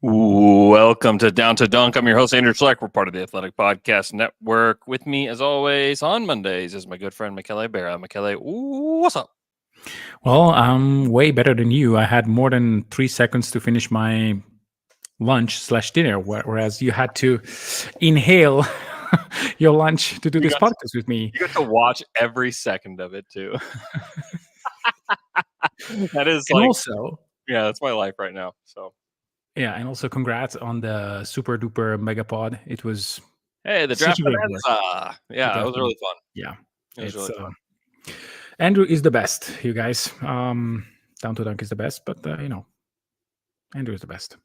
Welcome to Down to Dunk. I'm your host, Andrew Schlecht. We're part of the Athletic Podcast Network. With me, as always, on Mondays is my good friend, Miky Berra. Miky, what's up? Well, I'm way better than you. I had more than 3 seconds to finish my lunch/dinner, whereas you had to inhale your lunch to do You this got, podcast with me. you got to watch every second of it, too. That is And like, also, yeah, that's my life right now. So, and also congrats on the super duper megapod. It was hey, the such draft a great work. bonanza. The Yeah, it draft was one. really fun. Yeah, It was it's really fun. Andrew is the best, you guys. Down to Dunk is the best, but Andrew is the best.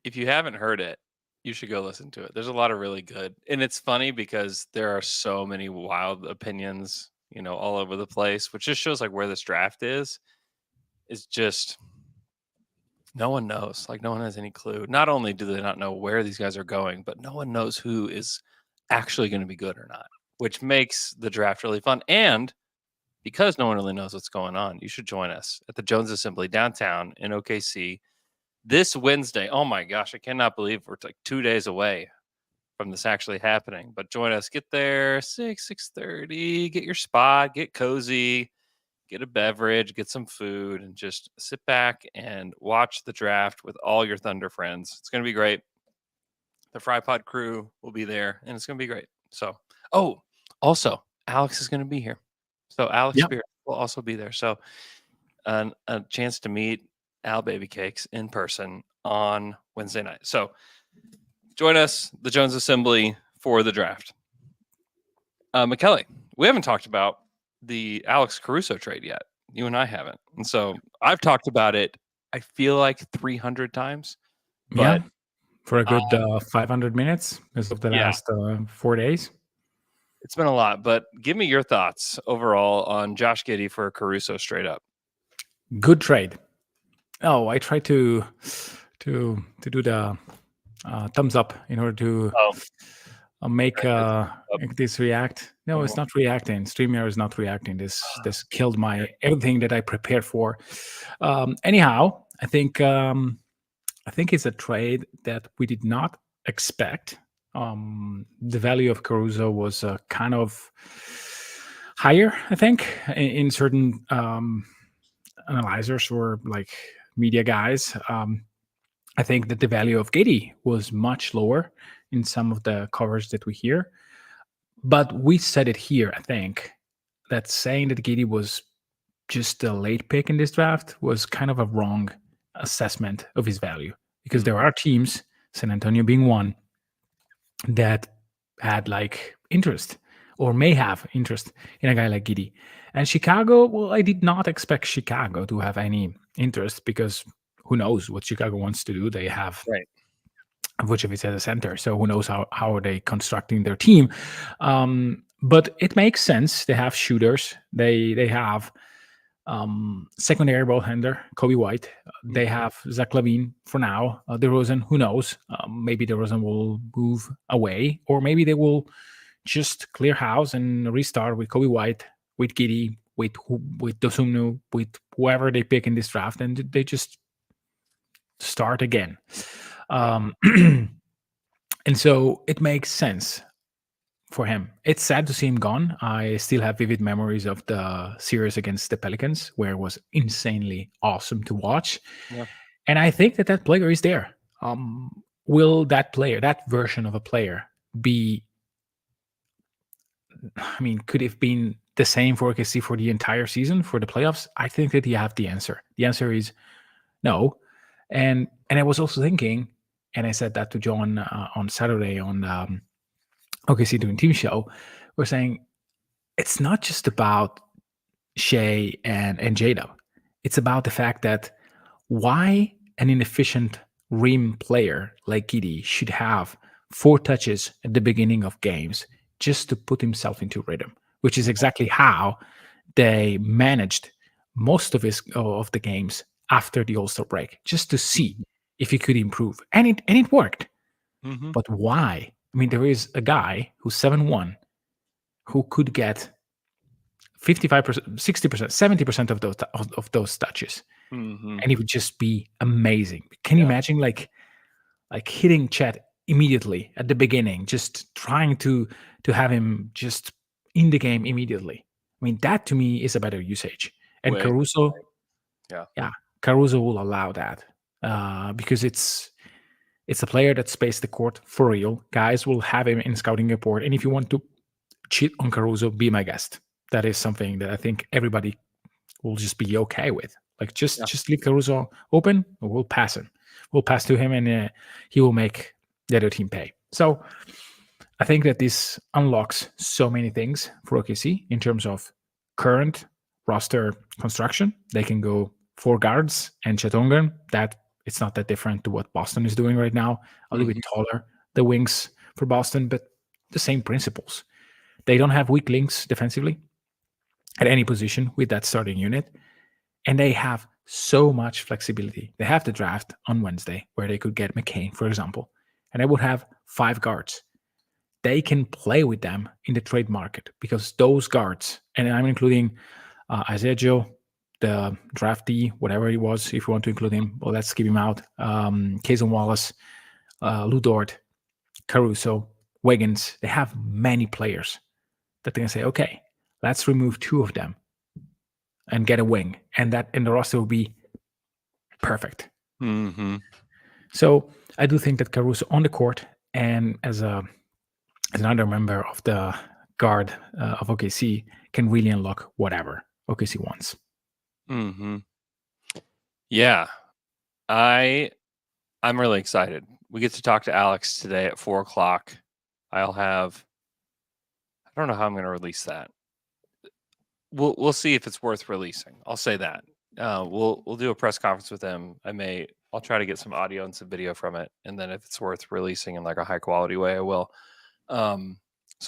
If you haven't heard it, you should go listen to it. There's a lot of really good, and it's funny because there are so many wild opinions, all over the place, which just shows like where this draft is just no one knows. Like no one has any clue. Not only do they not know where these guys are going, but no one knows who is actually going to be good or not, which makes the draft really fun. And because no one really knows what's going on, you should join us at the Jones Assembly downtown in OKC this Wednesday. Oh my gosh, I cannot believe we're like 2 days away from this actually happening. But join us. Get there 6:30. Get your spot. Get cozy. Get a beverage. Get some food, and just sit back and watch the draft with all your Thunder friends. It's going to be great. The Fry Pod crew will be there, and it's going to be great. So, also Alex is going to be here. So Alex Spear will also be there. So a chance to meet Al Baby Cakes in person on Wednesday night. So join us, the Jones Assembly, for the draft. Miky, we haven't talked about the Alex Caruso trade yet. You and I haven't. And so I've talked about it, I feel like 300 times. But for a good 500 minutes as of the last 4 days. It's been a lot, but give me your thoughts overall on Josh Giddey for Caruso straight up. Good trade. Oh, I tried to do the thumbs up in order to make this react. No, it's not reacting. StreamYard is not reacting. This killed my everything that I prepared for. Anyhow, I think it's a trade that we did not expect. The value of Caruso was kind of higher, I think, in certain analyzers or like media guys. I think that the value of Giddey was much lower in some of the covers that we hear. But we said it here, I think, that saying that Giddey was just a late pick in this draft was kind of a wrong assessment of his value. Because there are teams, San Antonio being one, that had like interest or may have interest in a guy like Giddey. And Chicago, well, I did not expect Chicago to have any interest because who knows what Chicago wants to do. They have Vucevic at the center, so who knows how are they constructing their team. But it makes sense. They have shooters. They have secondary ball handler Kobe White. They have Zach LaVine for now. DeRozan, who knows? Maybe DeRozan will move away, or maybe they will just clear house and restart with Kobe White, with Giddey, with Dosumnu, with whoever they pick in this draft, and they just start again. And so it makes sense for him. It's sad to see him gone. I still have vivid memories of the series against the Pelicans, where it was insanely awesome to watch. Yeah. And I think that player is there. Will that player, that version of a player, be? I mean, could it have been the same for OKC for the entire season, for the playoffs? I think that you have the answer. The answer is no. And I was also thinking, and I said that to John on Saturday on OKC Doing Team Show, we're saying it's not just about Shea and J-Dub. It's about the fact that why an inefficient rim player like Giddey should have 4 touches at the beginning of games just to put himself into rhythm, which is exactly how they managed most of the games after the All-Star break, just to see if he could improve. And it worked. Mm-hmm. But why? I mean, there is a guy who's 7'1", who could get 55%, 60%, 70% of those touches, and it would just be amazing. Can you imagine, like like hitting Chet immediately at the beginning, just trying to have him just in the game immediately. I mean, that to me is a better usage. And Wing. Caruso, Yeah. yeah, Caruso will allow that because it's a player that spaced the court for real. Guys will have him in scouting report, and if you want to cheat on Caruso, be my guest. That is something that I think everybody will just be okay with. Like Yeah. just leave Caruso open, or we'll pass him. We'll pass to him, and he will make the other team pay. So I think that this unlocks so many things for OKC in terms of current roster construction. They can go 4 guards and Chatongan. That it's not that different to what Boston is doing right now. A little Hmm. bit taller, the wings for Boston, but the same principles. They don't have weak links defensively at any position with that starting unit. And they have so much flexibility. They have the draft on Wednesday where they could get McCain, for example, and they would have 5 guards. They can play with them in the trade market because those guards, and I'm including Isaiah Joe, the draftee, whatever he was, if you want to include him, well, let's keep him out. Kaysen Wallace, Lou Dort, Caruso, Wiggins, they have many players that they can say, okay, let's remove 2 of them and get a wing, and that in the roster will be perfect. Hmm. So I do think that Caruso on the court and as another member of the guard of OKC can really unlock whatever OKC wants. Hmm. Yeah. I'm really excited. We get to talk to Alex today at 4:00. I don't know how I'm going to release that. We'll see if it's worth releasing. I'll say that. We'll do a press conference with him. I'll try to get some audio and some video from it, and then if it's worth releasing in like a high quality way, I will. So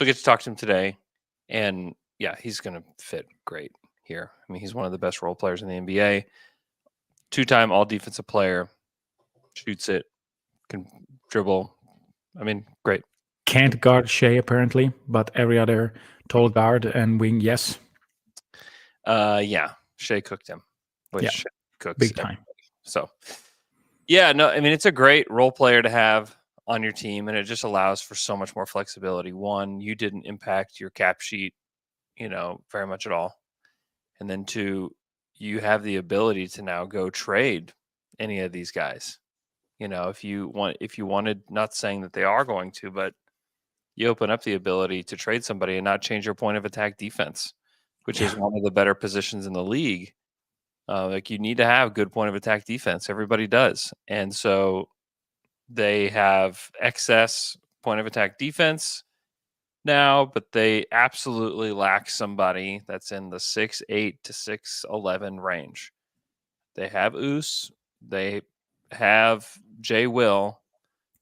I get to talk to him today, and yeah, he's going to fit great here. I mean, he's one of the best role players in the NBA. 2-time All Defensive Player, shoots it, can dribble. I mean, great. Can't guard Shea apparently, but every other tall guard and wing, yes. Yeah, Shea cooked him, which Yeah, Shea cooks big everybody. time. So, yeah, no, I mean, it's a great role player to have on your team, and it just allows for so much more flexibility. One, you didn't impact your cap sheet, very much at all. And then 2, you have the ability to now go trade any of these guys. If you wanted, not saying that they are going to, but you open up the ability to trade somebody and not change your point of attack defense, which is one of the better positions in the league. Like you need to have good point of attack defense. Everybody does. And so they have excess point of attack defense now, but they absolutely lack somebody that's in the 6'8" to 6'11" range. They have Oos, they have Jay Will,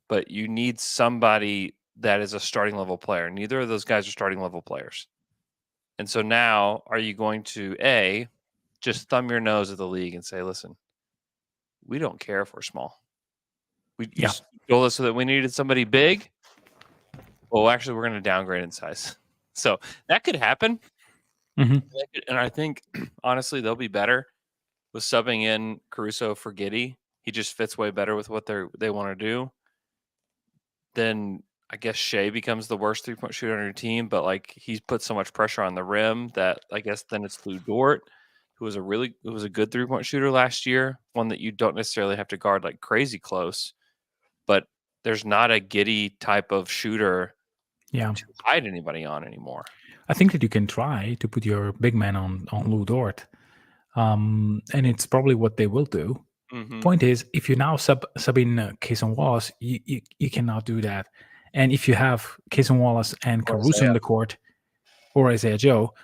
but you need somebody that is a starting level player. Neither of those guys are starting level players. And so now, are you going to just thumb your nose at the league and say, listen, we don't care if we're small. You told us that we needed somebody big. Well, actually, we're going to downgrade in size. So that could happen. Mhm. And I think, honestly, they'll be better with subbing in Caruso for Giddey. He just fits way better with what they want to do. Then I guess Shea becomes the worst 3-point shooter on your team, but like he's put so much pressure on the rim that I guess then it's Lou Dort, who was a good 3-point shooter last year, one that you don't necessarily have to guard like crazy close, but there's not a Giddey type of shooter Yeah. to hide anybody on anymore. I think that you can try to put your big man on Lou Dort. And it's probably what they will do. Mm-hmm. Point is, if you now sub in Kaysen Wallace, you cannot do that. And if you have Kaysen Wallace and Caruso on the court, or Isaiah Joe,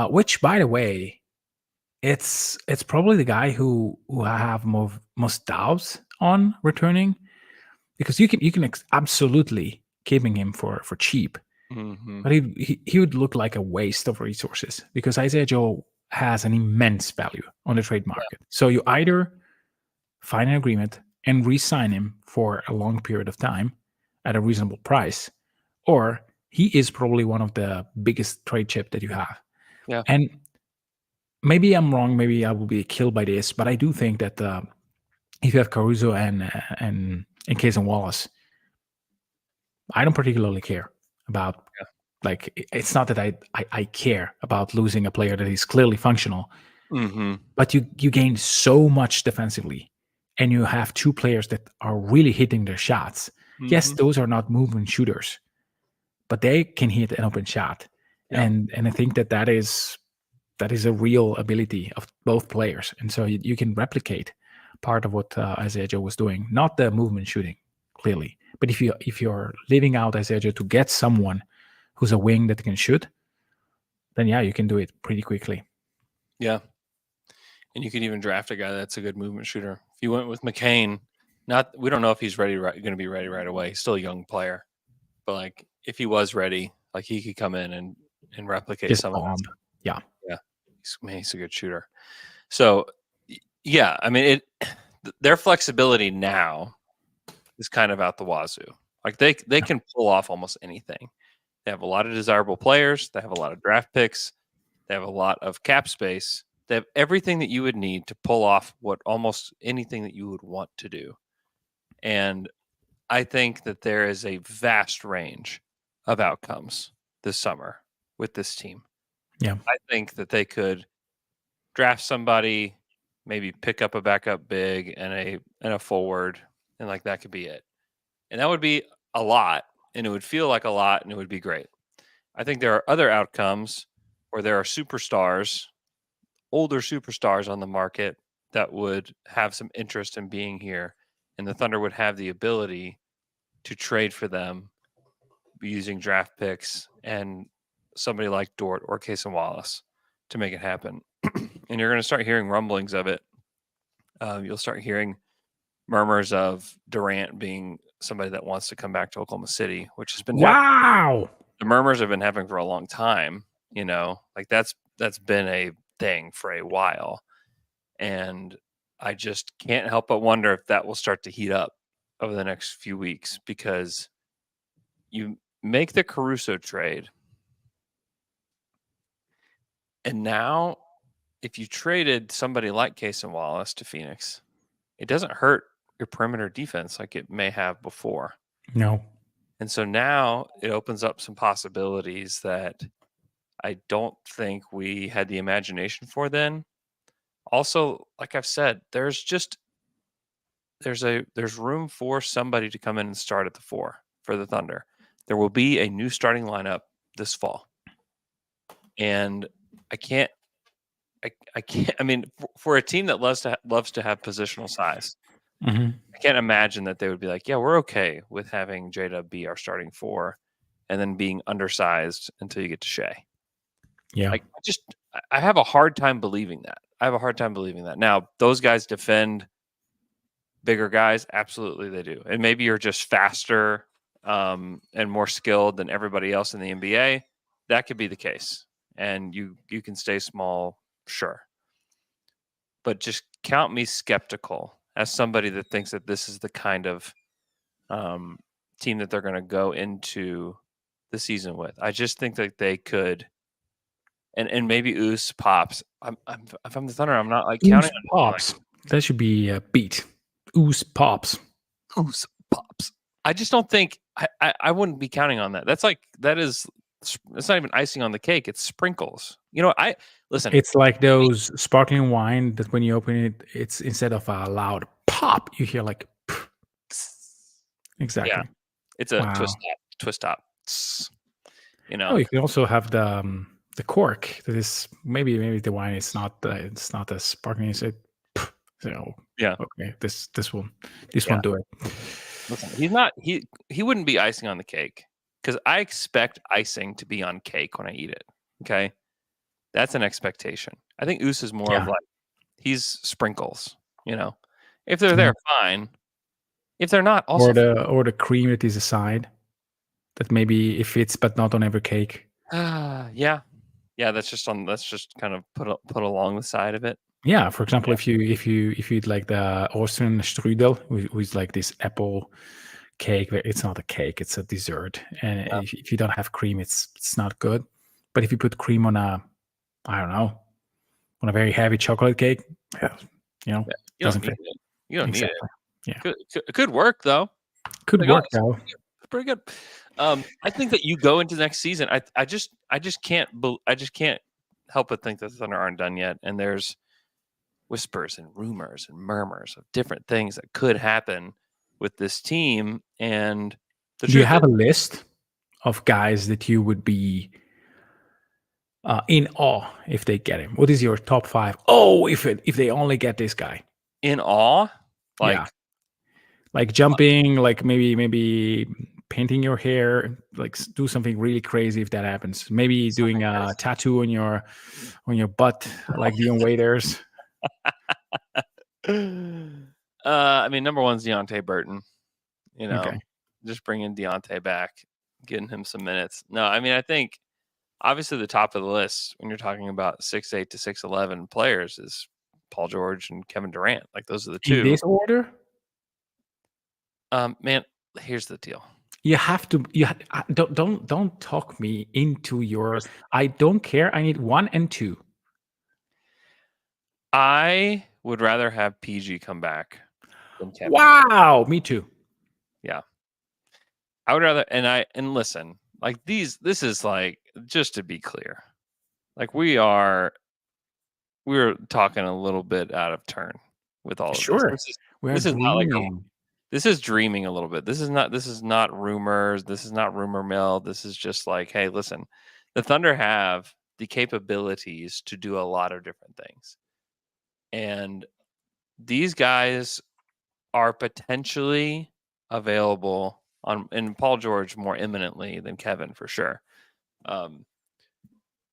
which by the way, it's probably the guy who I have most doubts on returning, because you can absolutely keeping him for cheap, Mm-hmm. but he would look like a waste of resources because Isaiah Joe has an immense value on the trade market. So you either find an agreement and re-sign him for a long period of time at a reasonable price, or he is probably one of the biggest trade chip that you have. Yeah. And maybe I'm wrong, maybe I will be killed by this, but I do think that if you have Caruso and in case of Wallace, I don't particularly care about. Like, it's not that I care about losing a player that is clearly functional, Mm-hmm. but you gain so much defensively, and you have two players that are really hitting their shots. Yes, Mm-hmm. those are not movement shooters, but they can hit an open shot, Yeah. and I think that is a real ability of both players, and so you can replicate part of what Isaiah Joe was doing, not the movement shooting clearly, but if you're leaving out Isaiah Joe to get someone who's a wing that can shoot, then yeah, you can do it pretty quickly. Yeah. And you could even draft a guy that's a good movement shooter. If you went with McCain, we don't know if he's going to be ready right away. He's still a young player, but like if he was ready, like he could come in and replicate Just some of bomb. that. Yeah. Yeah, he's a good shooter. So yeah, I mean their flexibility now is kind of out the wazoo. Like they can pull off almost anything. They have a lot of desirable players. They have a lot of draft picks. They have a lot of cap space. They have everything that you would need to pull off what almost anything that you would want to do. And I think that there is a vast range of outcomes this summer with this team. Yeah. I think that they could draft somebody, maybe pick up a backup big and a forward, and like that could be it. And that would be a lot, and it would feel like a lot, and it would be great. I think there are other outcomes where there are superstars, older superstars on the market that would have some interest in being here, and the Thunder would have the ability to trade for them using draft picks and somebody like Dort or Cason Wallace to make it happen. And you're going to start hearing rumblings of it. You'll start hearing murmurs of Durant being somebody that wants to come back to Oklahoma City, which has been Wow. the murmurs have been happening for a long time. Like that's been a thing for a while, and I just can't help but wonder if that will start to heat up over the next few weeks, because you make the Caruso trade, and now if you traded somebody like Cason Wallace to Phoenix, it doesn't hurt your perimeter defense like it may have before. No. And so now it opens up some possibilities that I don't think we had the imagination for then. Also, like I've said, there's room for somebody to come in and start at the 4 for the Thunder. There will be a new starting lineup this fall. And I can't I mean, for a team that loves to have positional size, Mm-hmm. I can't imagine that they would be like, yeah, we're okay with having Jada be our starting 4 and then being undersized until you get to Shea. Yeah. I have a hard time believing that. Now, those guys defend bigger guys. Absolutely they do. And maybe you're just faster and more skilled than everybody else in the NBA. That could be the case. And you can stay small, sure. But just count me skeptical as somebody that thinks that this is the kind of team that they're going to go into the season with. I just think that they could, and maybe Oos pops. If I'm the Thunder, I'm not like counting Oos on pops. That should be a beat. Oos pops. Oos pops. I just don't think I wouldn't be counting on that. That's not even icing on the cake. It's sprinkles. Listen. It's like those sparkling wine that when you open it, it's instead of a loud pop, you hear like pff. Exactly. Yeah, it's a Wow. twist top. Oh, you can also have the cork that is maybe the wine is not it's not as sparkling as it. So Yeah. okay, this won't do it. Listen, he wouldn't be icing on the cake, because I expect icing to be on cake when I eat it. Okay, that's an expectation. I think Oos is more of like he's sprinkles. If they're there, fine. If they're not, also or the cream that is aside, that maybe it fits, but not on every cake. Yeah. That's just kind of put along the side of it. Yeah, for example, if you eat like the Austrian strudel, with like this apple cake, it's not a cake, it's a dessert, and if you don't have cream, it's not good. But if you put cream on a very heavy chocolate cake, you doesn't don't need fit. it. You don't need it. Yeah. It could work though. Could Like, oh, work it's though. pretty good. I think that you go into next season. I just can't I just can't help but think that the Thunder aren't done yet. And there's whispers and rumors and murmurs of different things that could happen with this team. And the Do you truth is, have a list of guys that you would be in awe if they get him? What is your top 5? Oh, if they only get this guy. in awe, Yeah. like Like jumping, like maybe painting your hair, like do something really crazy if that happens. Maybe something doing a crazy. tattoo on your butt, like Dion Waiters. I mean, number one's Deontay Burton. Okay. Just bringing Deontay back, getting him some minutes. No, I mean, I think obviously the top of the list when you're talking about 6'8" to 6'11" players is Paul George and Kevin Durant. Like those are the In two. this order, Man, here's the deal. you have to. Don't talk me into your. Here's- I don't care. I need 1 and 2. I would rather have PG come back than Kevin. Wow, me too. Yeah, I would rather. And listen, like this is like, just to be clear, like we're talking a little bit out of turn with all of this. Sure, we are This is not like dreaming. this is dreaming a little bit. This is not rumors. This is not rumor mill. This is just like, hey, listen, the Thunder have the capabilities to do a lot of different things. And these guys are potentially available and Paul George more imminently than Kevin for sure.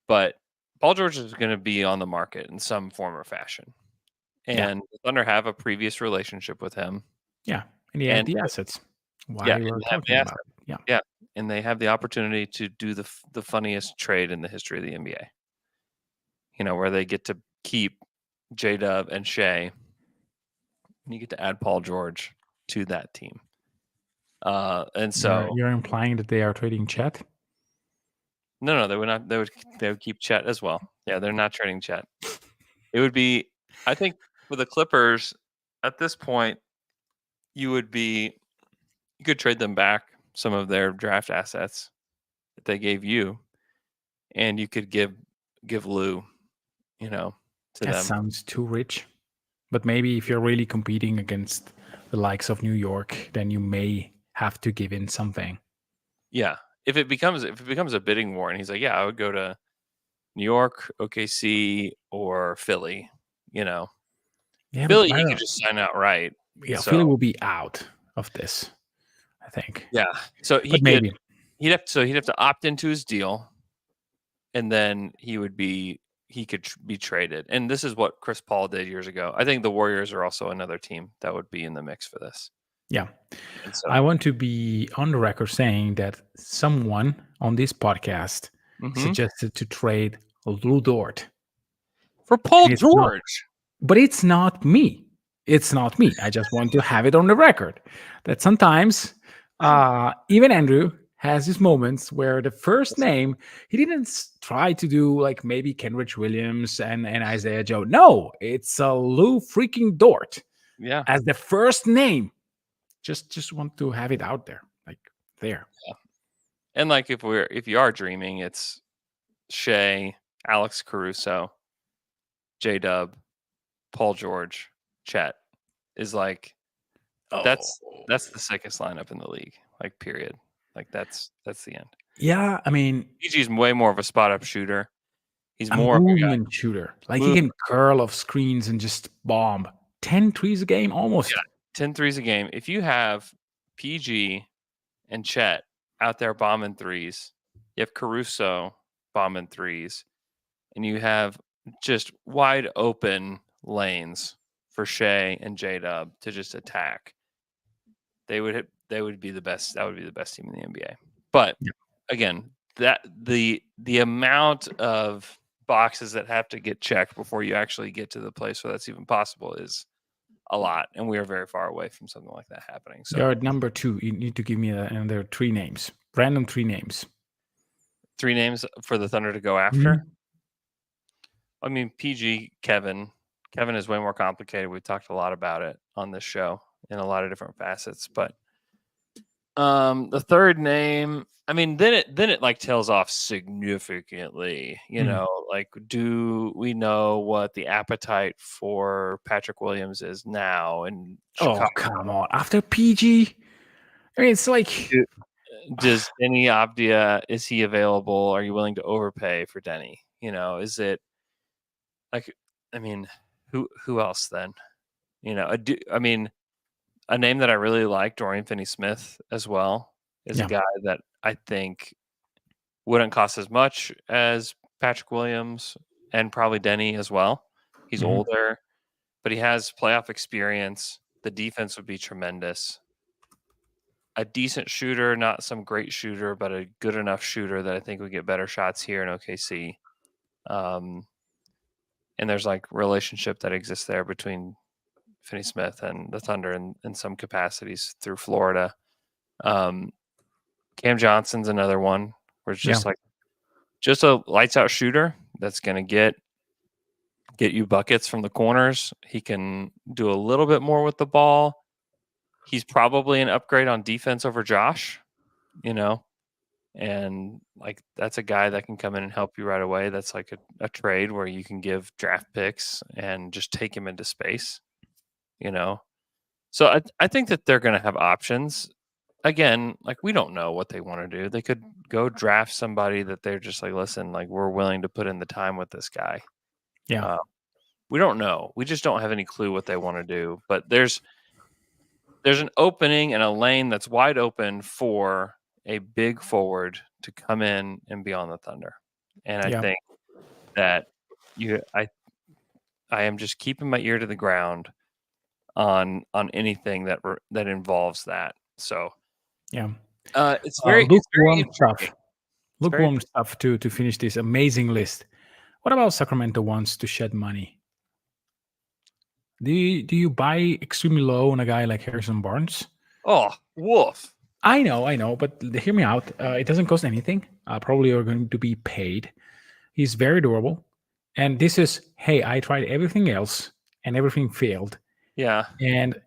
But Paul George is going to be on the market in some form or fashion. Yeah, And the Thunder have a previous relationship with him. yeah, and he has And the assets. yeah, Why and we're they have the talking about asset. it? Yeah, Yeah, and they have the opportunity to do the funniest trade in the history of the NBA. Where they get to keep J-Dub and Shea, and you get to add Paul George to that team. And so you're implying that they are trading Chet. no, they would not. They would keep Chet as well. Yeah, they're not trading Chet. It would be, I think, for the Clippers at this point, you could trade them back some of their draft assets that they gave you, and you could give Lou, to That them. sounds too rich. But maybe if you're really competing against the likes of New York, then you may have to give in something. Yeah, if it becomes a bidding war, and he's like, yeah, I would go to New York, OKC, or Philly. Yeah, but Philly, I he could don't. just sign outright. Yeah, So Philly will be out of this, I think. yeah, so But maybe. he'd have to opt into his deal, and then he could be traded. And this is what Chris Paul did years ago. I think the Warriors are also another team that would be in the mix for this. Yeah. And I so, want to be on the record saying that someone on this podcast mhm. suggested to trade Lou Dort. For Paul And it's not, George, but it's not me. It's not me. I just want to have it on the record that sometimes even Andrew has his moments where the first name he didn't try to do like maybe Kenrich Williams and Isaiah Joe. No, it's Lou freaking Dort yeah, as the first name. Just want to have it out there, like there. yeah. And like if you are dreaming, it's Shea, Alex Caruso, J Dub, Paul George, Chet is like Oh, that's the sickest lineup in the league. Like period. Like that's the end. yeah. I mean, PG's way more of a spot up shooter. He's a more of a guy. movement shooter. Like he can curl off screens and just bomb 10 threes a game almost. 10 threes a game. If you have PG and Chet out there bombing threes, you have Caruso bombing threes, and you have just wide open lanes for Shea and J Dub to just attack. They would be the best. That would be the best team in the NBA. But Yeah. again, that the amount of boxes that have to get checked before you actually get to the place where that's even possible is a lot, and we are very far away from something like that happening. So You're at number 2. You need to give me another 3 names, random 3 names. 3 names for the Thunder to go after. Mhm. I mean, PG, Kevin. Kevin is way more complicated. We've talked a lot about it on this show in a lot of different facets, but The third name, I mean, then it like tails off significantly. Mm. Like, do we know what the appetite for Patrick Williams is now in Oh, Chicago? come on. After PG, I mean, it's like, Does Denny Abdia, is he available? Are you willing to overpay for Denny? Is it like, I mean, who else then? I mean, a name that I really like, Dorian Finney-Smith as well, is a yeah. guy that I think wouldn't cost as much as Patrick Williams and probably Denny as well. He's Mhm. older, but he has playoff experience. The defense would be tremendous. A decent shooter, not some great shooter, but a good enough shooter that I think would get better shots here in OKC. Um, and there's like relationship that exists there between Finney Smith and the Thunder in some capacities through Florida. Cam Johnson's another one where it's Yeah. just a lights out shooter that's going to get you buckets from the corners. He can do a little bit more with the ball. He's probably an upgrade on defense over Josh, you know, and like that's a guy that can come in and help you right away. That's like a trade where you can give draft picks and just take him into space, you know. So I think that they're going to have options. Again, like we don't know what they want to do. They could go draft somebody that they're just like, listen, like we're willing to put in the time with this guy. Yeah. Uh, we don't know. We just don't have any clue what they want to do. But there's an opening and a lane that's wide open for a big forward to come in and be on the Thunder. And I Yeah. think that you I am just keeping my ear to the ground on anything that involves that. So Yeah. it's very Lukewarm intriguing. stuff. It's very Lukewarm interesting. stuff to finish this amazing list. What about Sacramento wants to shed money? Do you buy extremely low on a guy like Harrison Barnes? Oh, woof. I know, but hear me out. It doesn't cost anything. Probably you're going to be paid. He's very durable, and this is hey, I tried everything else and everything failed, Yeah. and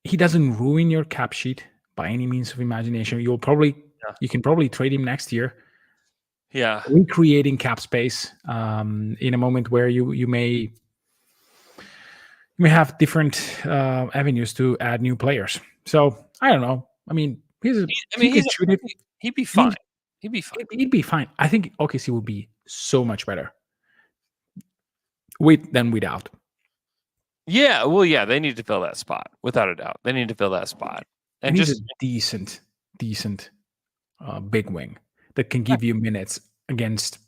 he doesn't ruin your cap sheet by any means of imagination. Yeah. You can probably trade him next year, Yeah. recreating cap space in a moment where you may have different avenues to add new players. So I don't know. I mean, I he mean, can shoot it. he'd be He fine. He'd be fine. He'd be fine. I think OKC would be so much better with than without. Yeah, well, yeah, they need to fill that spot without a doubt. They need to fill that spot, And and he's a just decent big wing that can give you minutes against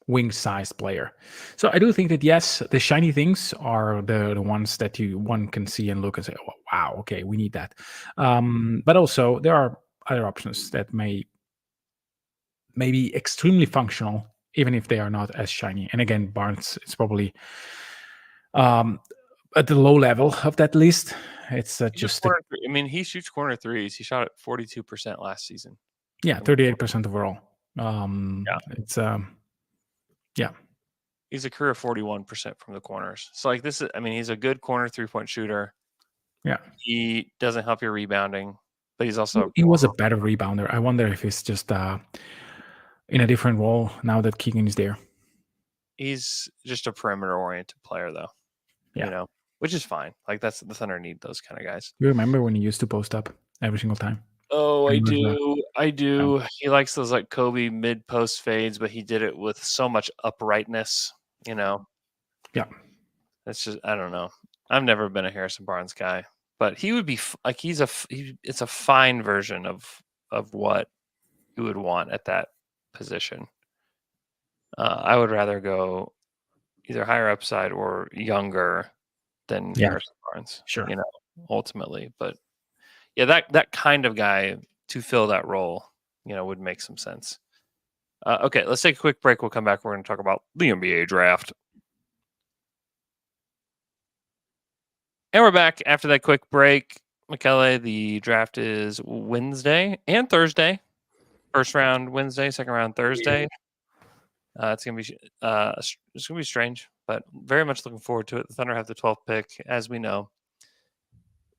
wing-sized player. So I do think that yes, the shiny things are the ones that one can see and look and say, oh, wow, okay, we need that. But also there are other options that may be extremely functional, even if they are not as shiny. And again, Barnes is probably um, at the low level of that list. It's he's a just corner three. I mean, he shoots corner threes. He shot at 42% last season. 38% overall. Yeah, It's yeah, he's a career 41% from the corners. So like this is, I mean, he's a good corner 3-point shooter. yeah. He doesn't help your rebounding, but he's He, also he was a better rebounder. I wonder if he's just in a different role now that Keegan is there. he's just a perimeter oriented player though. Yeah. Which is fine. Like that's the Thunder need those kind of guys. You remember when he used to post up every single time? Oh, And I he was, do. I yeah, do. He likes those like Kobe mid post fades, but he did it with so much uprightness. You know, yeah. it's just I don't know. I've never been a Harrison Barnes guy, but he would be like it's a fine version of what you would want at that position. I would rather go either higher upside or younger than Yeah, Harrison Barnes. sure. Ultimately, but yeah, that kind of guy to fill that role, would make some sense. Okay, let's take a quick break. We'll come back. We're going to talk about the NBA draft. And we're back after that quick break. Michele, the draft is Wednesday and Thursday. First round Wednesday, second round Thursday. It's gonna be strange, but very much looking forward to it. The Thunder have the 12th pick, as we know.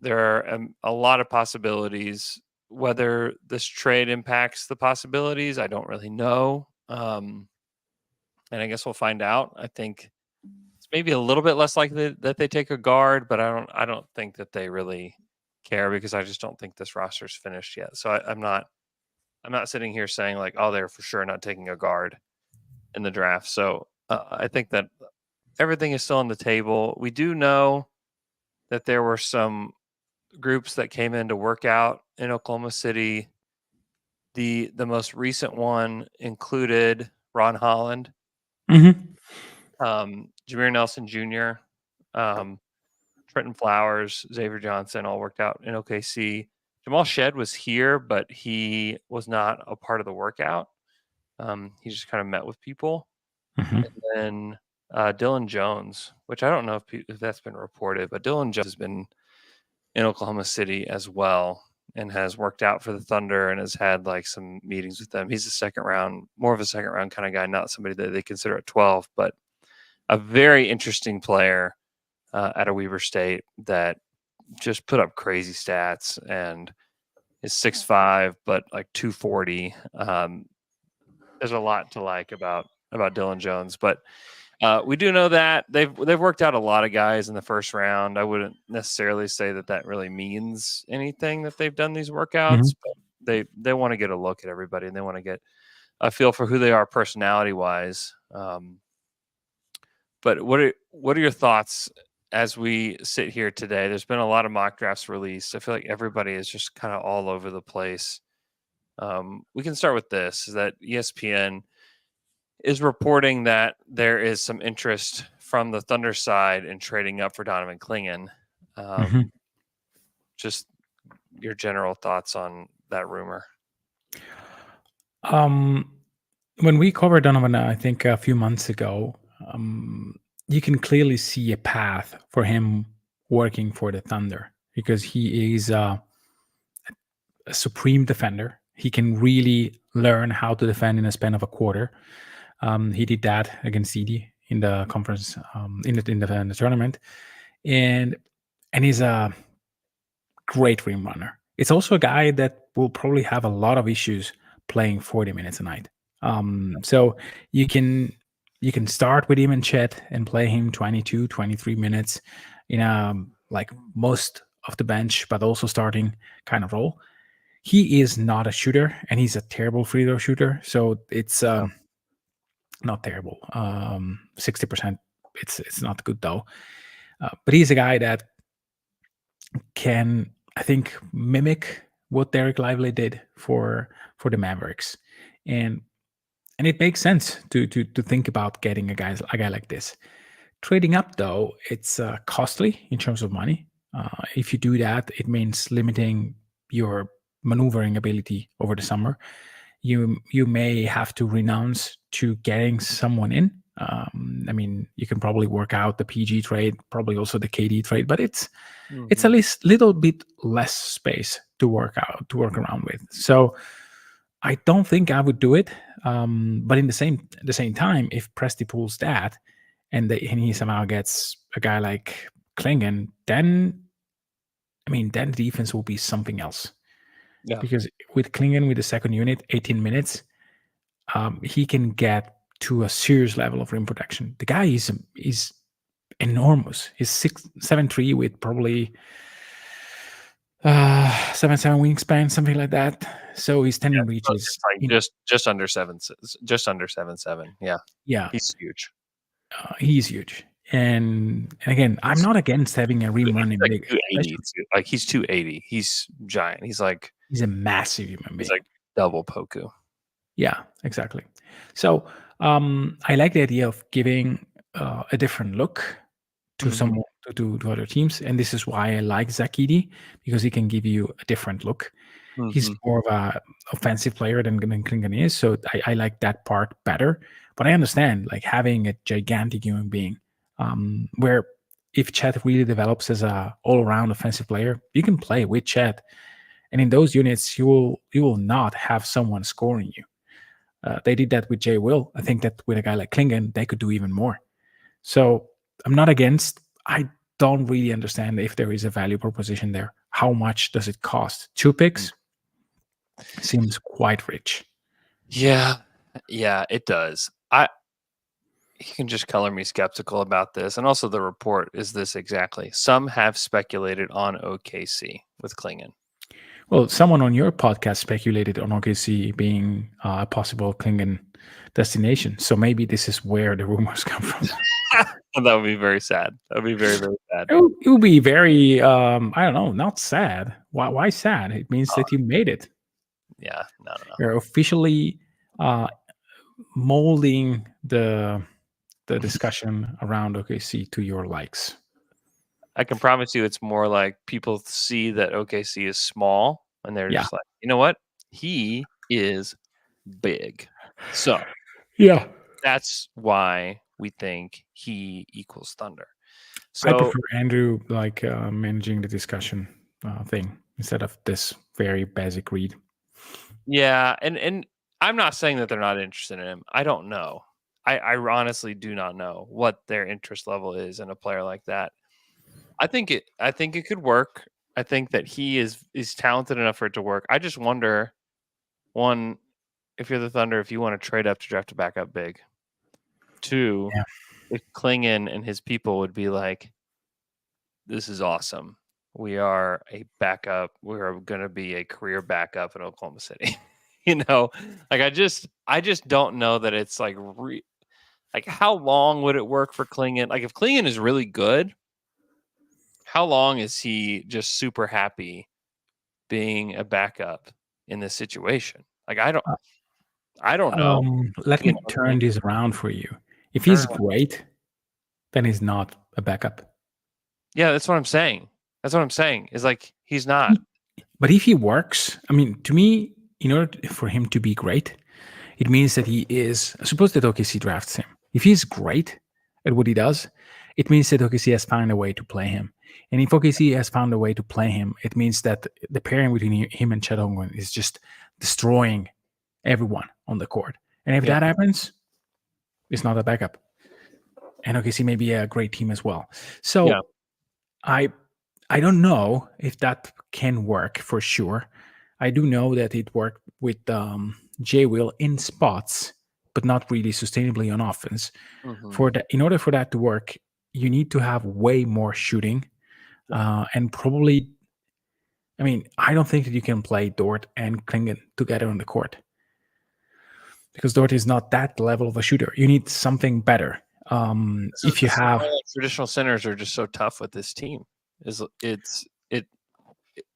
There are a lot of possibilities whether this trade impacts the possibilities, I don't really know. And I guess we'll find out. I think it's maybe a little bit less likely that they take a guard, but I don't think that they really care because I just don't think this roster's finished yet. So I'm not sitting here saying like, oh, they're for sure not taking a guard in the draft. So I think that everything is still on the table. We do know that there were some groups that came in to work out in Oklahoma City. The most recent one included Ron Holland, Hmm. Jameer Nelson Jr., Trenton Flowers, Xavier Johnson all worked out in OKC. Jamal Shed was here, but he was not a part of the workout. He just kind of met with people. And Hmm. then Dylan Jones, which I don't know if that's been reported, but Dylan Jones has been in Oklahoma City as well and has worked out for the Thunder and has had like some meetings with them. He's a second round, more of a second round kind of guy, not somebody that they consider at 12, but a very interesting player at a Weber State that just put up crazy stats and is 6'5", but like 240. There's a lot to like about Dylan Jones, but we do know that they've worked out a lot of guys in the first round. I wouldn't necessarily say that really means anything that they've done these Hmm. workouts, but they want to get a look at everybody and they want to get a feel for who they are personality wise. But what are your thoughts as we sit here today? There's been a lot of mock drafts released. I feel like everybody is just kind of all over the place. We can start with this: is that ESPN is reporting that there is some interest from the Thunder side in trading up for Donovan Clingan. Hmm. Um, just your general thoughts on that rumor. Um, when we covered Donovan, I think a few months ago, you can clearly see a path for him working for the Thunder because he is a supreme defender. He can really learn how to defend in a span of a quarter. He did that against Edie in the conference, in the tournament, and he's a great rim runner. It's also a guy that will probably have a lot of issues playing 40 minutes a night. So you can start with him in chat and play him 22, 23 minutes in a like most of the bench, but also starting kind of role. He is not a shooter, and he's a terrible free throw shooter. So it's Yeah. not terrible. 60%. It's not good though. But he's a guy that can, I think, mimic what Derek Lively did for the Mavericks, and it makes sense to think about getting a guy like this. Trading up though, it's costly in terms of money. If you do that, it means limiting your maneuvering ability over the summer. You may have to renounce to getting someone in. I mean, you can probably work out the PG trade, probably also the KD trade, but it's Mm-hmm. at least little bit less space to work around with. So I don't think I would do it. But in the same time, if Presti pulls that and he somehow gets a guy like Klingon, then I mean, then the defense will be something else. Yeah. Because with Klingon with the second unit, 18 minutes, he can get to a serious level of rim protection. The guy is enormous. He's 6'7" with probably 7'7" wingspan, something like that. So his tendon So reaches it's like in. just under 7'7". Yeah. Yeah, He's huge. he's huge. And again, I'm He's not against having a rim he's running like big, 280 especially too. Like he's 280. He's giant. he's a massive human He's being. like double Poku. Yeah, exactly. So I like the idea of giving a different look to Mm-hmm. some to other teams, and this is why I like Zakidi because he can give you a different look. He's Mm-hmm. more of a offensive player than Klingon is, so I like that part better. But I understand like having a gigantic human being, where if Chet really develops as a all around offensive player, you can play with Chet, and in those units you will not have someone scoring you. They did that with Jay Will. I think that with a guy like Klingon, they could do even more. So I'm not against. I don't really understand if there is a value proposition there. How much does it cost? 2 picks? seems quite rich. Yeah, yeah, it does. I You can just color me skeptical about this, and also the report is this exactly. Some have speculated on OKC with Klingon. Well, someone on your podcast speculated on OKC being a possible Klingon destination. So maybe this is where the rumors come from. That would be very sad. That would be very, very sad. It would be very, I don't know, not sad. Why sad? It means Oh, that you made it. yeah, no. You're officially uh, molding the discussion around OKC to your likes. I can promise you it's more like people see that OKC is small and they're Yeah. just like, you know what? He is big. So Yeah. that's why we think he equals Thunder. I So prefer Andrew like managing the discussion thing instead of this very basic read. yeah, and I'm not saying that they're not interested in him. I don't know. I honestly do not know what their interest level is in a player like that. I think it could work. I think that he is talented enough for it to work. I just wonder, one, if you're the Thunder, if you want to trade up to draft a backup big. Two, Yeah. if Klingon and his people would be like, this is awesome. We are a backup. We're going to be a career backup in Oklahoma City. Like I just don't know that it's like like how long would it work for Klingon? Like if Klingon is really good, how long is he just super happy being a backup in this situation? Like I don't know. Let You me know what I turn mean? this around for you. If he's Sure. great, then he's not a backup. Yeah, that's what I'm saying. That's what I'm saying. Is like he's not. But if he works, I mean, to me, in order for him to be great, it means that he is. Suppose that OKC drafts him. If he's great at what he does, it means that OKC has found a way to play him. And if OKC has found a way to play him, it means that the pairing between him and Chet Holmgren is just destroying everyone on the court. And if Yeah. that happens, it's not a backup. And OKC may be a great team as well. So Yeah. I don't know if that can work for sure. I do know that it worked with J Will in spots, but not really sustainably on offense. Hmm. For that, in order for that to work, you need to have way more shooting, and probably. I mean, I don't think that you can play Dort and Klingon together on the court because Dort is not that level of a shooter. You need something better. If you This is have, why, like, traditional centers are just so tough with this team. Is it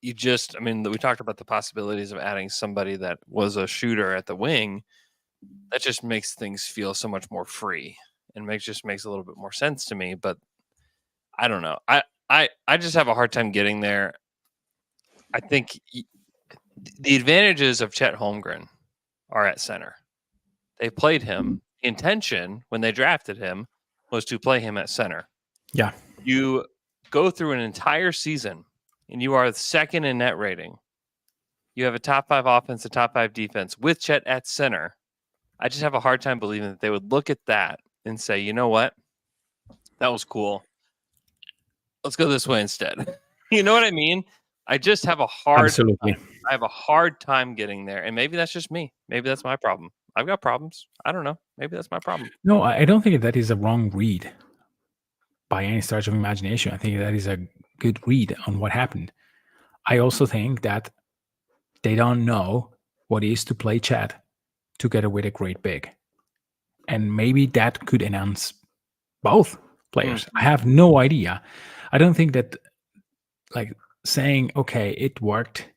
you just I mean we talked about the possibilities of adding somebody that was a shooter at the wing. That just makes things feel so much more free and makes a little bit more sense to me. But I don't know. I just have a hard time getting there. I think the advantages of Chet Holmgren are at center. They played him. Intention when they drafted him was to play him at center. yeah, You go through an entire season and you are second in net rating. You have a top 5 offense, a top 5 defense with Chet at center. I just have a hard time believing that they would look at that and say, you know what? That was cool. Let's go this way instead. You know what I mean? I just have a absolutely. hard time getting there. And maybe that's just me. Maybe that's my problem. I've got problems. I don't know. Maybe that's my problem. No, I don't think that is a wrong read by any stretch of imagination. I think that is a good read on what happened. I also think that they don't know what it is to play Chad together with a great big. And maybe that could enhance both players. I have no idea. I don't think that like saying, okay, it worked.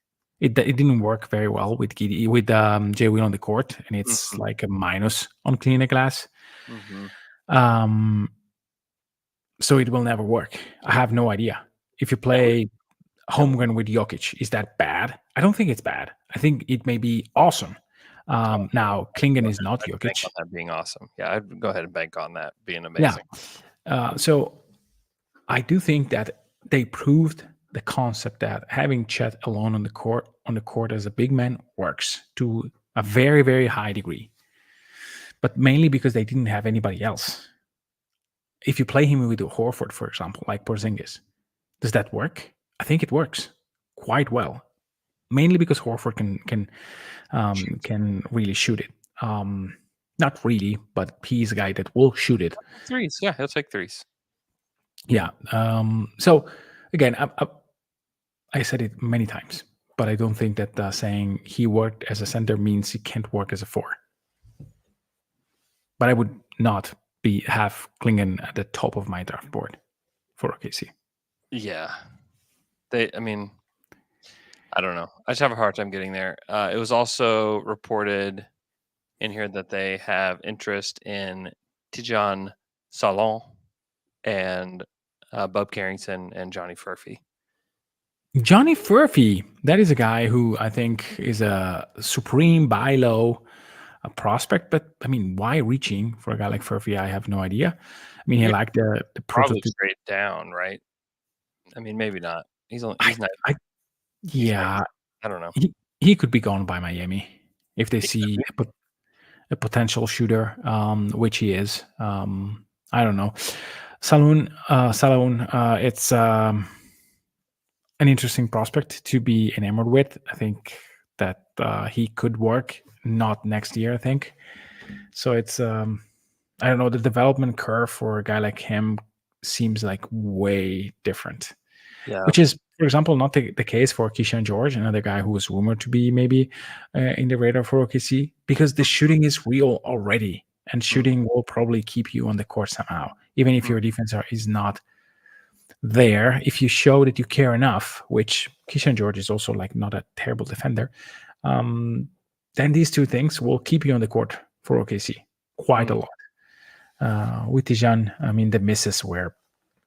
It didn't work very well with Jay Will on the court, and it's Mhm. like a minus on cleaner glass. Mhm. Um, so it will never work. I have no idea. If you Yeah, play Holmgren with Jokic, is that bad? I don't think it's bad. I think it may be awesome. Now, Klingon is not I'd bank Jokic. on that being awesome. Yeah, I'd go ahead and bank on that being Yeah. amazing. So I do think that they proved the concept that having Chet alone on the court as a big man works to a very, very high degree. But mainly because they didn't have anybody else. If you play him with Horford, for example, like Porzingis, does that work? I think it works quite well. mainly because Horford can really shoot it. Not really, but he's a guy that will shoot it. Threes, yeah, he'll take threes. Yeah. So again, I said it many times, but I don't think that saying he worked as a center means he can't work as a four. But I would not have Klingon at the top of my draft board for OKC. Yeah, I mean, I don't know. I just have a hard time getting there. It was also reported in here that they have interest in Tijan Salon and Bub Carrington and Johnny Furphy. Johnny Furphy, that is a guy who I think is a supreme buy low prospect. But I mean, why reaching for a guy like Furphy? I have no idea. I mean, he Yeah, liked the probably prototype. straight down, right? I mean, maybe not. He's only I, he's not. I, He's yeah, I don't know. he could be gone by Miami if they He see could a potential shooter, which he is. I don't know. Saloon, it's an interesting prospect to be enamored with. I think that he could work, not next year, I think. So it's, I don't know, the development curve for a guy like him seems like way different, Yeah. which is, for example, not the case for Keyshawn George, another guy who was rumored to be maybe in the radar for OKC, because the shooting is real already, and shooting will probably keep you on the court somehow, even if your defense is not there. If you show that you care enough, which Keyshawn George is also like not a terrible defender, then these two things will keep you on the court for OKC quite a lot. With Tijan, I mean, the misses were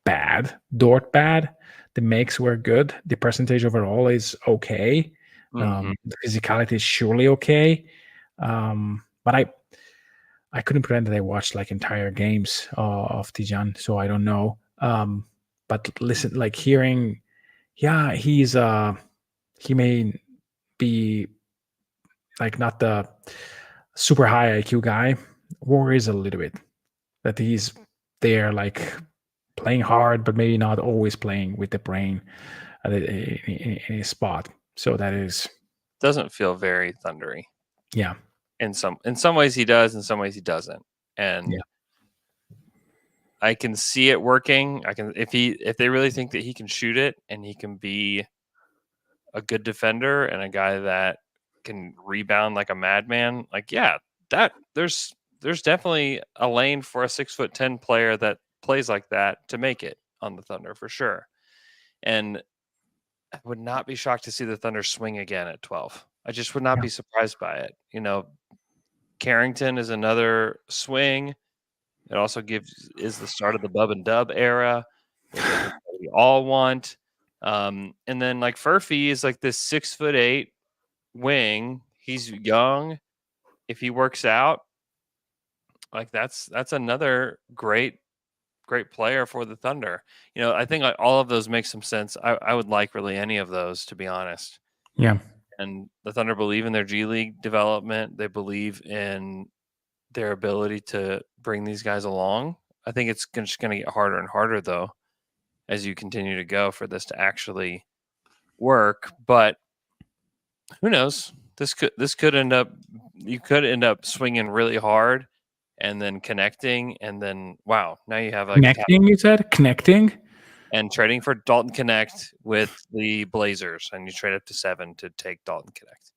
bad. Dort bad. The makes were good. The percentage overall is okay. The physicality is surely okay. But I couldn't pretend that I watched like entire games of Tijan, so I don't know. But listen, like hearing, yeah, he may be like not the super high IQ guy, worries a little bit that he's there like playing hard, but maybe not always playing with the brain in a spot. So that is, doesn't feel very thundery. yeah. In some ways he does, in some ways he doesn't. And Yeah. I can see it working. If they really think that he can shoot it and he can be a good defender and a guy that can rebound like a madman, like yeah, that there's definitely a lane for a 6'10" player that plays like that to make it on the Thunder for sure. And I would not be shocked to see the Thunder swing again at 12. I just would not be surprised by it. You know, Carrington is another swing. It also is the start of the Bub and Dub era, which I think we all want. And then like Furphy is like this 6'8" wing. He's young. If he works out, like that's another great player for the Thunder. You know, I think like all of those make some sense. I would like really any of those, to be honest. Yeah. And the Thunder believe in their G League development. They believe in their ability to bring these guys along. I think it's just going to get harder and harder, though, as you continue to go for this to actually work. But who knows? This could end up, you could end up swinging really hard and then connecting, and then wow, now you have like Connecting, you said? Connecting? and trading for Dalton Connect with the Blazers, and you trade up to 7 to take Dalton Connect.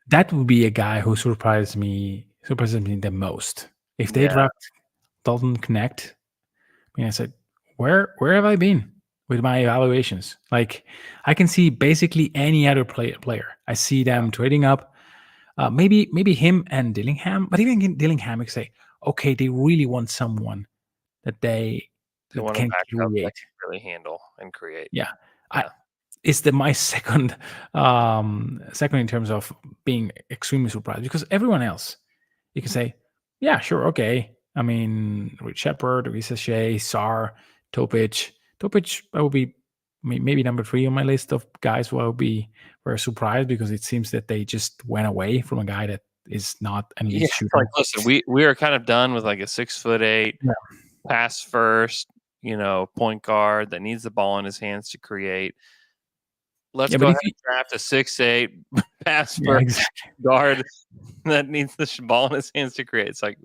That would be a guy who surprises me the most. If they Yeah. dropped Dalton Connect, I mean, I said, where have I been with my evaluations? Like, I can see basically any other player. I see them trading up. Maybe him and Dillingham, but even Dillingham, I could say, okay, they really want someone that They want to can back up that create. can really handle and create. Yeah. Yeah. It's my second in terms of being extremely surprised, because everyone else you can say, yeah, sure, okay. I mean, Rich Shepard, Risa Shea, Sar, Topic. I would be maybe number 3 on my list of guys who I would be very surprised, because it seems that they just went away from a guy that is not an elite shooter. Like listen, we are kind of done with like a 6'8" pass first, point guard that needs the ball in his hands to create. let's Yeah, go but ahead if you, and draft a 6'8" pass yeah, first exactly. guard that needs the ball in his hands to create. It's like,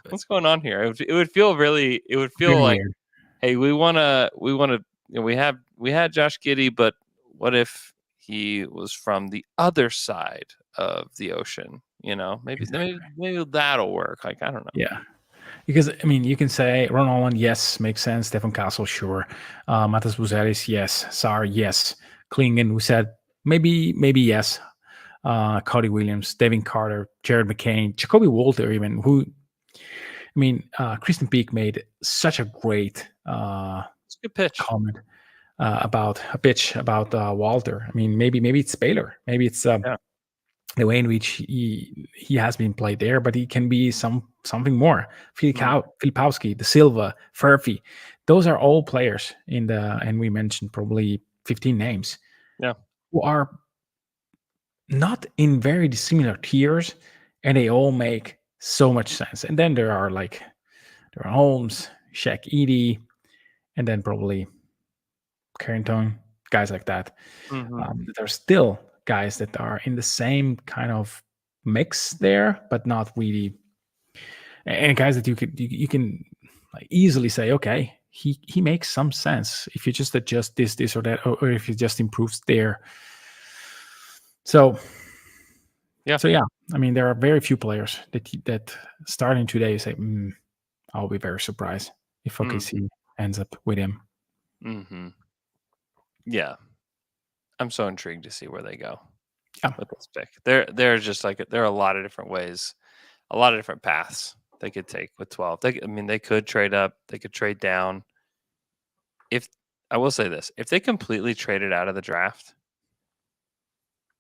what's going on here? It would feel really. It would feel Very like, weird. hey, we wanna. We had Josh Giddey, but what if he was from the other side of the ocean? Maybe maybe Exactly. maybe that'll work. Like, I don't know. Yeah. Because I mean, you can say Ron Holland, yes, makes sense. Stefan Castle, sure. Matas Buzelis, yes. Sar, yes. Klingen, who said maybe yes. Cody Williams, Devin Carter, Jared McCain, Jacoby Walter, even who. I mean, Kristen Peak made such a great It's a good pitch. comment about a pitch about Walter. I mean, maybe it's Baylor, maybe it's Yeah. the way in which he has been played there, but he can be something more. Mm, Filipowski, De Silva, Furphy, those are all players in the, and we mentioned probably 15 names yeah. who are not in very dissimilar tiers, and they all make so much sense. And then there are Holmes, Shaq Edie, and then probably Carrington, guys like that. Hmm. There are still guys that are in the same kind of mix there, but not really, and guys that you can like easily say, okay, he makes some sense if you just adjust this or that, or if he just improves there. So Yeah. so yeah, I mean there are very few players that starting today say, I'll be very surprised if Mm, OKC ends up with him. hmm. Yeah. I'm so intrigued to see where they go Yeah, with this pick. There are just like there are a lot of different ways, a lot of different paths they could take with 12. They could trade up, they could trade down. If I will say this, if they completely traded out of the draft,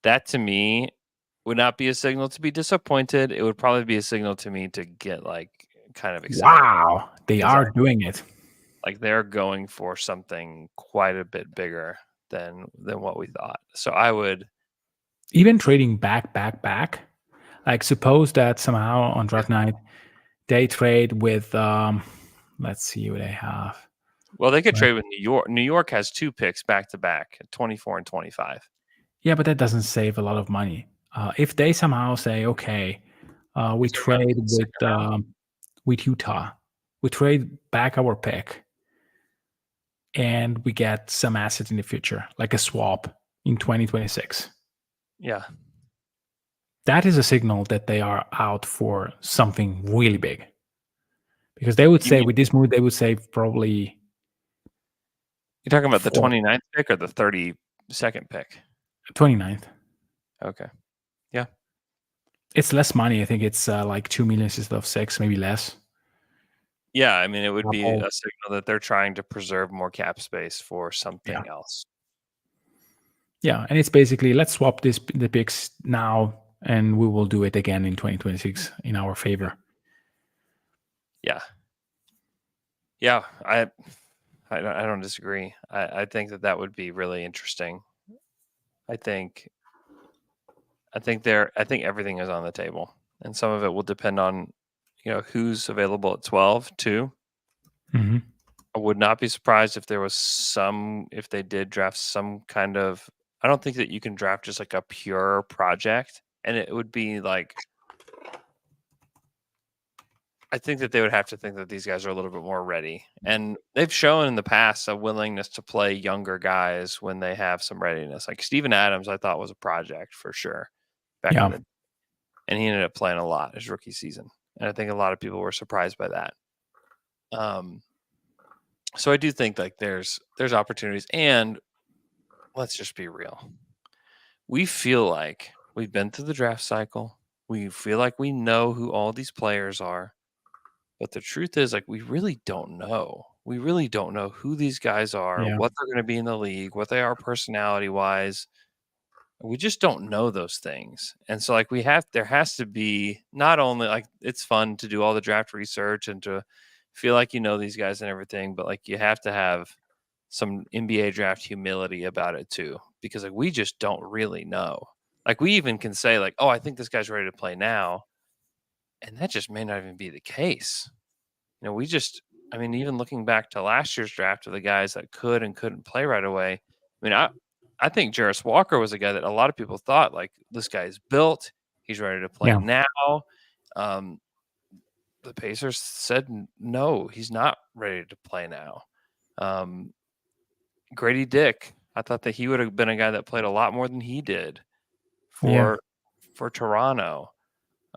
that to me would not be a signal to be disappointed. It would probably be a signal to me to get like kind of excited wow, they because are doing it. like they're going for something quite a bit bigger than what we thought. So I would. Even trading back. Like suppose that somehow on Yeah. draft night they trade with let's see what they have. Well, they could Right. trade with New York. New York has 2 picks back to back, 24 and 25. Yeah, but that doesn't save a lot of money. If they somehow say, okay, we So we got trade the second round. with Utah, we trade back our pick, and we get some assets in the future, like a swap in 2026. Yeah. That is a signal that they are out for something really big. Because they would You say mean with this move, they would save probably you're talking about the four, 29th pick or the 32nd pick? 29th. Okay. Yeah. It's less money. I think it's like 2 million instead of six, maybe less. Yeah, I mean, it would be Couple. a signal that they're trying to preserve more cap space for Yeah. something else. Yeah. And it's basically let's swap the picks now and we will do it again in 2026 in our favor. Yeah. Yeah, I don't disagree. I think that would be really interesting. I think I think everything is on the table, and some of it will depend on, who's available at 12 too. Hmm. I would not be surprised if if they did draft some kind of. I don't think that you can draft just like a pure project, and it would be like. I think that they would have to think that these guys are a little bit more ready, and they've shown in the past a willingness to play younger guys when they have some readiness. Like Steven Adams, I thought was a project for sure back in Yeah. the, and he ended up playing a lot his rookie season, and I think a lot of people were surprised by that. Um, so I do think like there's opportunities, and let's just be real. We feel like we've been through the draft cycle. We feel like we know who all these players are. But the truth is, like, we really don't know. We really don't know who these guys are, Yeah. what they're going to be in the league, what they are personality wise. We just don't know those things. And so, like, there has to be not only like it's fun to do all the draft research and to feel like you know these guys and everything, but like you have to have some NBA draft humility about it too, because like we just don't really know. Like, we even can say, like, oh, I think this guy's ready to play now. And that just may not even be the case. We just, even looking back to last year's draft of the guys that could and couldn't play right away. I mean, I think Jarris Walker was a guy that a lot of people thought, like, this guy is built. He's ready to play Yeah. now. Um, the Pacers said no, he's not ready to play now. Grady Dick, I thought that he would have been a guy that played a lot more than he did Yeah. for Toronto.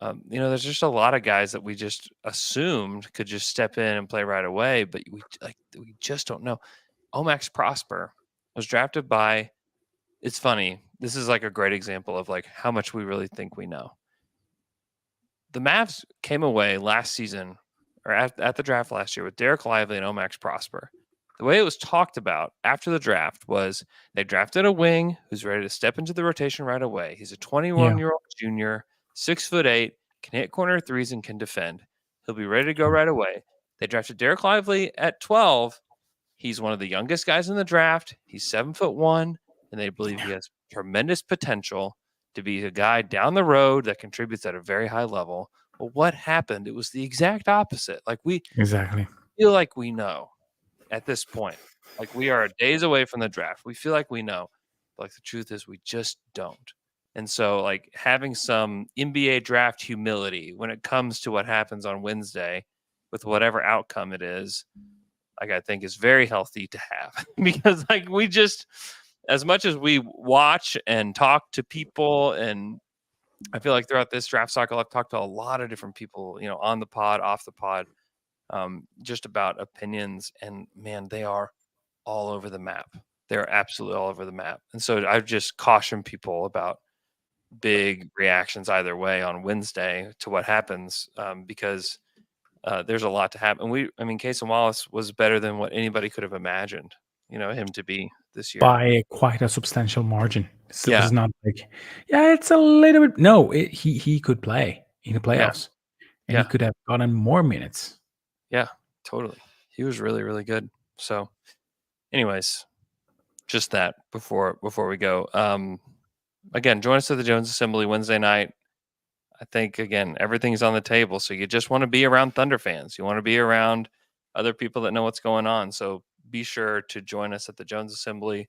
There's just a lot of guys that we just assumed could just step in and play right away, but we just don't know. Omax Prosper was drafted by. It's funny. This is like a great example of like how much we really think we know. The Mavs came away last season or at the draft last year with Derek Lively and Omax Prosper. The way it was talked about after the draft was they drafted a wing who's ready to step into the rotation right away. He's a Yeah. 21-year-old junior, 6'8", can hit corner threes and can defend. He'll be ready to go right away. They drafted Derek Lively at 12. He's one of the youngest guys in the draft. He's 7'1", and they believe he has tremendous potential to be a guy down the road that contributes at a very high level. But what happened? It was the exact opposite. Like we Exactly. feel like we know at this point. Like we are days away from the draft. We feel like we know. But like the truth is we just don't. And so like having some NBA draft humility when it comes to what happens on Wednesday with whatever outcome it is, like I think is very healthy to have because like we just as much as we watch and talk to people, and I feel like throughout this draft cycle I've talked to a lot of different people, on the pod, off the pod, just about opinions, and man, they are all over the map. They're absolutely all over the map. And so I've just cautioned people about big reactions either way on Wednesday to what happens, because there's a lot to happen. Cason Wallace was better than what anybody could have imagined, him to be this year. By quite a substantial margin. So it Yeah, was not like, yeah, it's a little bit. No, he could play in the yeah, playoffs, and he yeah, could have gotten more minutes. yeah, totally. He was really, really good. So, anyways, just that before we go. Again, join us at the Jones Assembly Wednesday night. I think again everything's on the table. So you just want to be around Thunder fans. You want to be around other people that know what's going on. So be sure to join us at the Jones Assembly.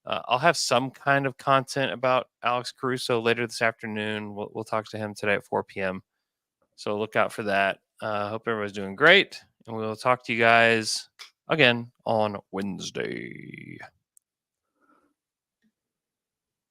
I'll have some kind of content about Alex Caruso later this afternoon. We'll talk to him today at 4 p.m. So look out for that. Hope everybody's doing great, and we'll talk to you guys again on Wednesday.